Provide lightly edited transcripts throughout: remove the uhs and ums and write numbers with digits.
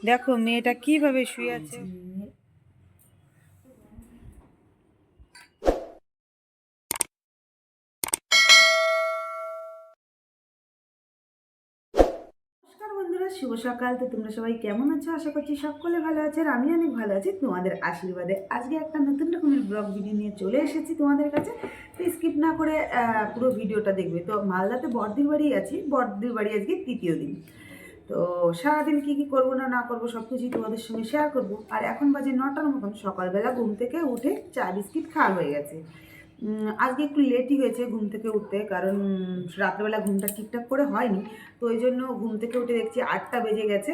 দেখো মেয়েটা কিভাবে শুয়ে আছে। নমস্কার বন্ধুরা, শুভ সকাল। তো তোমরা সবাই কেমন আছো? আশা করছি সকলে ভালো আছে আর আমি অনেক ভালো আছি তোমাদের আশীর্বাদে। আজকে একটা নতুন রকমের ব্লগ ভিডিও নিয়ে চলে এসেছি তোমাদের কাছে। তো স্কিপ না করে পুরো ভিডিওটা দেখবে। তো মালদাতে বড়দির বাড়ি আছি, বড়দির বাড়ি আজকে তৃতীয় দিন। তো সারাদিন কী কী করবো না করবো সব কিছুই তোমাদের সঙ্গে শেয়ার করবো। আর এখন বাজে 9টার মতন। সকালবেলা ঘুম থেকে উঠে চা বিস্কিট খাওয়া হয়ে গেছে। আজকে একটু লেটই হয়েছে ঘুম থেকে উঠতে, কারণ রাত্রেবেলা ঘুমটা ঠিকঠাক করে হয়নি। তো ওই জন্য ঘুম থেকে উঠে দেখছি 8টা বেজে গেছে।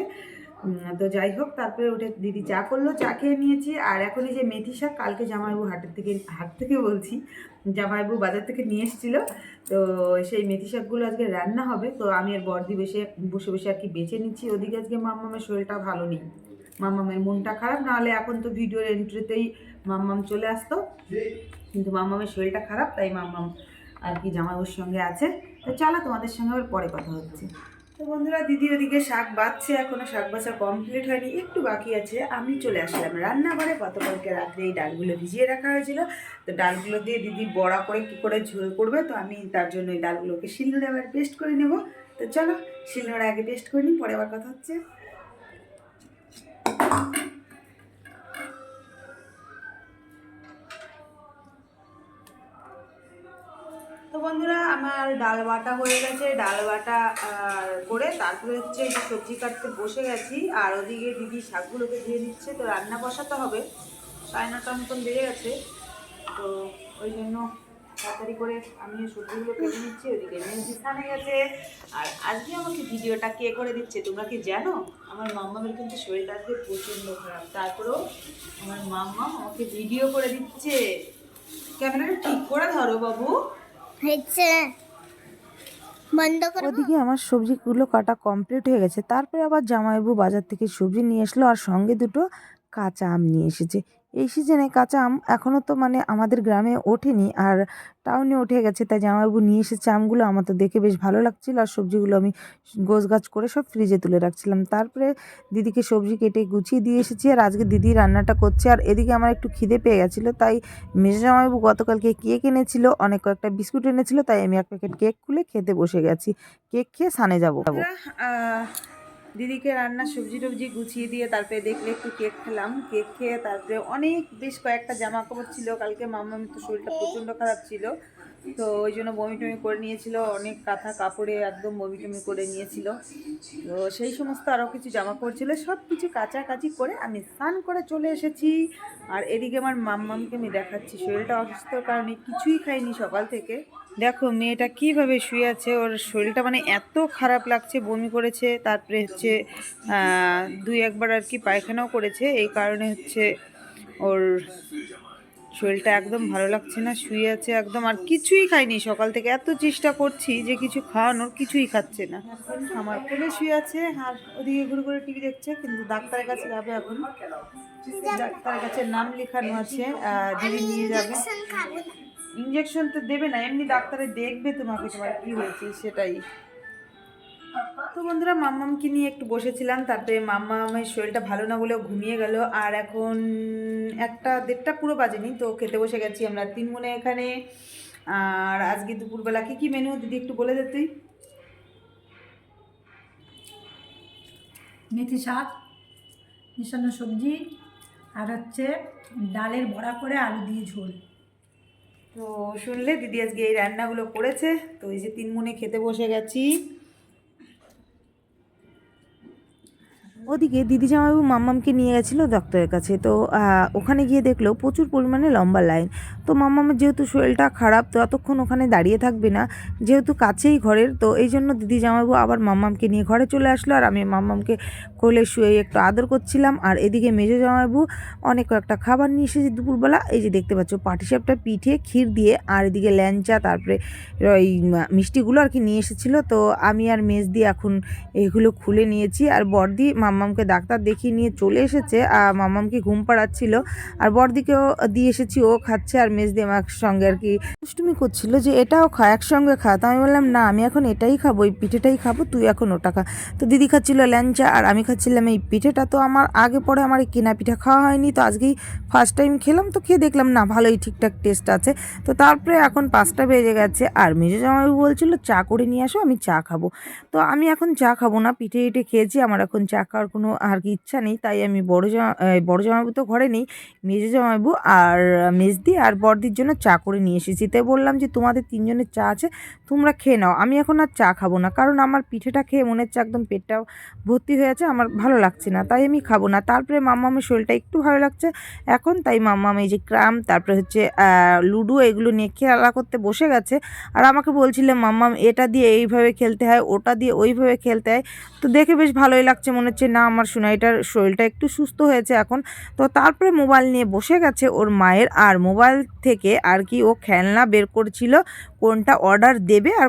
তো যাই হোক, তারপরে উঠে দিদি চা করলো, চা খেয়ে নিয়েছি। আর এখন এই যে মেথি শাক কালকে জামাইবাবু হাট থেকে বলছি, জামাইবাবু বাজার থেকে নিয়ে এসেছিলো। তো সেই মেথি শাকগুলো আজকে রান্না হবে। তো আমি আর বড়দি বসে বসে আর কি বেছে নিচ্ছি। ওদিকে আজকে মাম্মামের শরীরটা ভালো নেই, মাম্মামের মনটা খারাপ। নাহলে এখন তো ভিডিওর এন্ট্রিতেই মাম্মাম চলে আসতো, কিন্তু মাম্মামের শরীরটা খারাপ, তাই মাম্মাম আর কি জামাইবাবুর সঙ্গে আছে। তো চলো তোমাদের সঙ্গে আবার পরে কথা হচ্ছে। তো বন্ধুরা, দিদি ওদিকে শাক বাঁচছে, এখনও শাক বাছা কমপ্লিট হয়নি, একটু বাকি আছে। আমি চলে আসলাম রান্নাঘরে। গতকালকে রাত্রে এই ডালগুলো ভিজিয়ে রাখা হয়েছিল। তো ডালগুলো দিয়ে দিদি বড়া করে কী করে ঝোল করবে, তো আমি তার জন্য এই ডালগুলোকে শিলনোড়ে আবার পেস্ট করে নেব। তো চলো শিলনোড়ে আগে পেস্ট করে নিই, পরে আবার কথা হচ্ছে। তো বন্ধুরা, আমার ডাল বাটা হয়ে গেছে। ডাল বাটা করে তারপরে হচ্ছে এই সবজি কাটতে বসে গেছি। আর ওদিকে দিদি শাকগুলোকে দিয়ে দিচ্ছে। তো রান্না বসাতে হবে, 9:30 মতন বেড়ে গেছে। তো ওই জন্য তাড়াতাড়ি করে আমি সবজিগুলো কেটে নিচ্ছি। ওদিকে মেহেদি স্নানে গেছে। আর আজকে আমাকে ভিডিওটা কে করে দিচ্ছে তোমরা কি জানো? আমার মাম্মামের কিন্তু শরীরটা আজকে প্রচণ্ড খারাপ, তারপরেও আমার মাম্মা আমাকে ভিডিও করে দিচ্ছে। ক্যামেরাটা ঠিক করে ধরো বাবু। ওদিকে আমার সবজিগুলো কাটা কমপ্লিট হয়ে গেছে। তারপরে আবার জামাইবাবু বাজার থেকে সবজি নিয়ে আসলো, আর সঙ্গে দুটো কাঁচা আম নিয়ে এসেছে। এই সিজনে কাঁচা আম এখনও তো মানে আমাদের গ্রামে ওঠেনি, আর টাউনে উঠে গেছে। তাই জামাইবাবু নিয়ে এসেছে আমগুলো। আমার তো দেখে বেশ ভালো লাগছিল। আর সবজিগুলো আমি গোছগাছ করে সব ফ্রিজে তুলে রাখছিলাম। তারপরে দিদিকে সবজি কেটে গুছিয়ে দিয়ে এসেছি। আর আজকে দিদি রান্নাটা করছে। আর এদিকে আমার একটু খিদে পেয়ে গেছিলো, তাই মেজো জামাইবাবু গতকালকে কেক এনেছিল, অনেক কয়েকটা বিস্কুট এনেছিল, তাই আমি এক প্যাকেট কেক খুলে খেতে বসে গেছি। কেক খেয়ে সানে যাবো। দিদিকে রান্নার সবজি টবজি গুছিয়ে দিয়ে তারপরে দেখলে একটু কেক খেলাম। কেক খেয়ে তারপরে বেশ কয়েকটা জামা কাপড় ছিল। কালকে মামার তো শরীরটা প্রচণ্ড খারাপ ছিল, তো ওই জন্য বমি টমি করে নিয়েছিল। অনেক কাঁথা কাপড়ে একদম বমি টমি করে নিয়েছিল। তো সেই সমস্ত আরও কিছু জামা কাপড় ছিল, সব কিছু কাচাকাচি করে আমি স্নান করে চলে এসেছি। আর এদিকে আমার মাম্মামকে আমি দেখাচ্ছি, শরীরটা অসুস্থর কারণে কিছুই খাইনি সকাল থেকে। দেখো মেয়েটা কিভাবে শুয়ে আছে, ওর শরীরটা মানে এত খারাপ লাগছে, বমি করেছে। তারপরে হচ্ছে 2-1বার আর কি পায়খানাও করেছে। এই কারণে হচ্ছে ওর শরীরটা একদম ভালো লাগছে না, শুয়ে আছে একদম। আর কিছুই খাইনি সকাল থেকে, এত চেষ্টা করছি যে কিছু খাওয়ানোর, কিছুই খাচ্ছে না। আমার কোলে শুয়ে আছে আর ওদিকে ঘুরে ঘুরে টিভি দেখছে। কিন্তু ডাক্তারের কাছে যাবে এখন, ডাক্তারের কাছে নাম লেখানো আছে, দিদি নিয়ে যাবে। ইঞ্জেকশন তো দেবে না, এমনি ডাক্তারে দেখবে তোমাকে, তোমার কি হয়েছে সেটাই। তো বন্ধুরা, মাম্মামকে নিয়ে একটু বসেছিলাম। তারপরে মাম্মামের শরীরটা ভালো না বলেও ঘুমিয়ে গেল। আর এখন 1-1:30 পুরো বাজেনি, তো খেতে বসে গেছি আমরা 3 বোনে এখানে। আর আজকে দুপুরবেলা কী মেনু দিদি একটু বলে দে তুই। মেথি শাক মিশানো সবজি, আর হচ্ছে ডালের বড়া করে আলু দিয়ে ঝোল। তো শুনলে দিদি আজকে এই রান্নাগুলো করেছে। তো এই যে 3 বোনে খেতে বসে গেছি। ওদিকে দিদি জামাইবাবু মাম্মামকে নিয়ে গেছিলো ডাক্তারের কাছে। তো ওখানে গিয়ে দেখলো প্রচুর পরিমাণে লম্বা লাইন। তো মাম্মামের যেহেতু শরীরটা খারাপ, তো এতক্ষণ ওখানে দাঁড়িয়ে থাকবে না, যেহেতু কাছেই ঘরের। তো এই জন্য দিদি জামাইবাবু আবার মাম্মামকে নিয়ে ঘরে চলে আসলো। আর আমি মাম্মামকে কোলে শুয়ে একটু আদর করছিলাম। আর এদিকে মেজো জামাইবাবু অনেক কয়েকটা খাবার নিয়ে এসেছে দুপুরবেলা। এই যে দেখতে পাচ্ছ পাটিসাপটা পিঠে ক্ষীর দিয়ে, আর এদিকে ল্যাংচা, তারপরে ওই মিষ্টিগুলো আর কি নিয়ে এসেছিলো। তো আমি আর মেজ দিয়ে এখন এইগুলো খুলে নিয়েছি। আর বড়দি মাম্মামকে ডাক্তার দেখিয়ে নিয়ে চলে এসেছে, আর মাম্মামকে ঘুম পাড়াচ্ছিল, আর বড়দিকেও দিয়ে এসেছি, ও খাচ্ছে, আর মেজদি আমার সঙ্গে আর কি দুষ্টুমি করছিল যে এটাও খা, একসঙ্গে খা। তো আমি বললাম না, আমি এখন এটাই খাবো, এই পিঠেটাই খাবো, তুই এখন ওটা খা। তো দিদি খাচ্ছিল ল্যাংচা আর আমি খাচ্ছিলাম এই পিঠেটা। তো আমার আগে পরে আমার এই কেনা পিঠা খাওয়া হয়নি, তো আজকেই ফার্স্ট টাইম খেলাম, তো খেয়ে দেখলাম না ভালোই ঠিকঠাক টেস্ট আছে। তো তারপরে এখন 5টা বেজে গেছে, আর মেজো জামাইবাবু বলছিল চা করে নিয়ে আসো, আমি চা খাবো। তো আমি এখন চা খাবো না, পিঠে পিঠে খেয়েছি, আমার এখন চা খাওয়ার কোনো আর কি ইচ্ছা নেই। তাই আমি বড় জামাইবাবু তো ঘরে নেই, মেজো জামাইবাবু আর মেজদি আর বড়দির জন্য চা করে নিয়ে এসেছি। তাই বললাম যে তোমাদের 3জনের চা আছে, তোমরা খেয়ে নাও, আমি এখন আর চা খাবো না, কারণ আমার পিঠেটা খেয়ে মনে হচ্ছে একদম পেটটাও ভর্তি হয়ে আছে, আমার ভালো লাগছে না, তাই আমি খাবো না। তারপরে মাম্মামের শরীরটা একটু ভালো লাগছে এখন, তাই মাম্মাম এই যে ক্রাম, তারপরে হচ্ছে লুডো, এগুলো নিয়ে খেলা করতে বসে গেছে। আর আমাকে বলছিল মাম্মাম এটা দিয়ে এইভাবে খেলতে হয়, ওটা দিয়ে ওইভাবে খেলতে হয়। তো দেখে বেশ ভালোই লাগছে, মনে হচ্ছে না আমার সোনাইটার শরীরটা একটু সুস্থ হয়েছে এখন। তো তারপরে মোবাইল নিয়ে বসে গেছে ওর মায়ের, আর মোবাইল থেকে আর কি ও খেলনা বের করছিল, কোনটা অর্ডার দেবে আর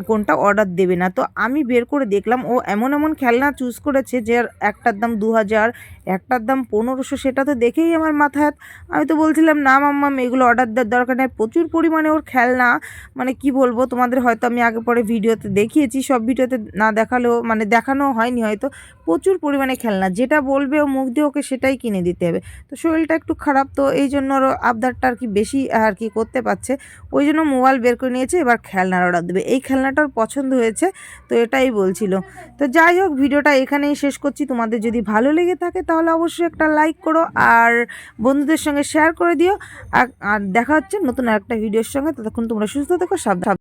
কোনটা অর্ডার দেবে না। তো আমি বের করে দেখলাম ও এমন এমন খেলনা চুজ করেছে যে একটার দাম 2000, একটার দাম 1500, সেটা তো দেখেই আমার মাথায় হাত। আমি তো বলছিলাম না মাম্মাম এগুলো অর্ডার দেওয়ার দরকার নেই, প্রচুর পরিমাণে ওর খেলনা, মানে কি বলবো তোমাদের, হয়তো আমি আগে পরে ভিডিওতে দেখিয়েছি, সব ভিডিওতে না দেখালেও মানে দেখানো হয়নি হয়তো, প্রচুর পরিমাণে খেলনা, যেটা বলবে ও মুখ দিয়ে ওকে সেটাই কিনে দিতে হবে। তো শরীরটা একটু খারাপ, তো এই জন্য ওর আবদারটা আর কি বেশি আর কি করতে পারছে, ওই জন্য মোবাইল বের করে নিয়েছে, এবার খেলনার অর্ডার দেবে। এই খেলনাটার পছন্দ হয়েছে, তো এটাই বলছিল। তো যাই হোক, ভিডিওটা এখানেই শেষ করছি। তোমাদের যদি ভালো লেগে থাকে তাহলে অবশ্যই একটা লাইক করো, আর বন্ধুদের সঙ্গে শেয়ার করে দিও। আর দেখা হচ্ছে নতুন আরেকটা ভিডিওর সঙ্গে, ততক্ষণ তোমরা সুস্থ থেকো, সাবধান।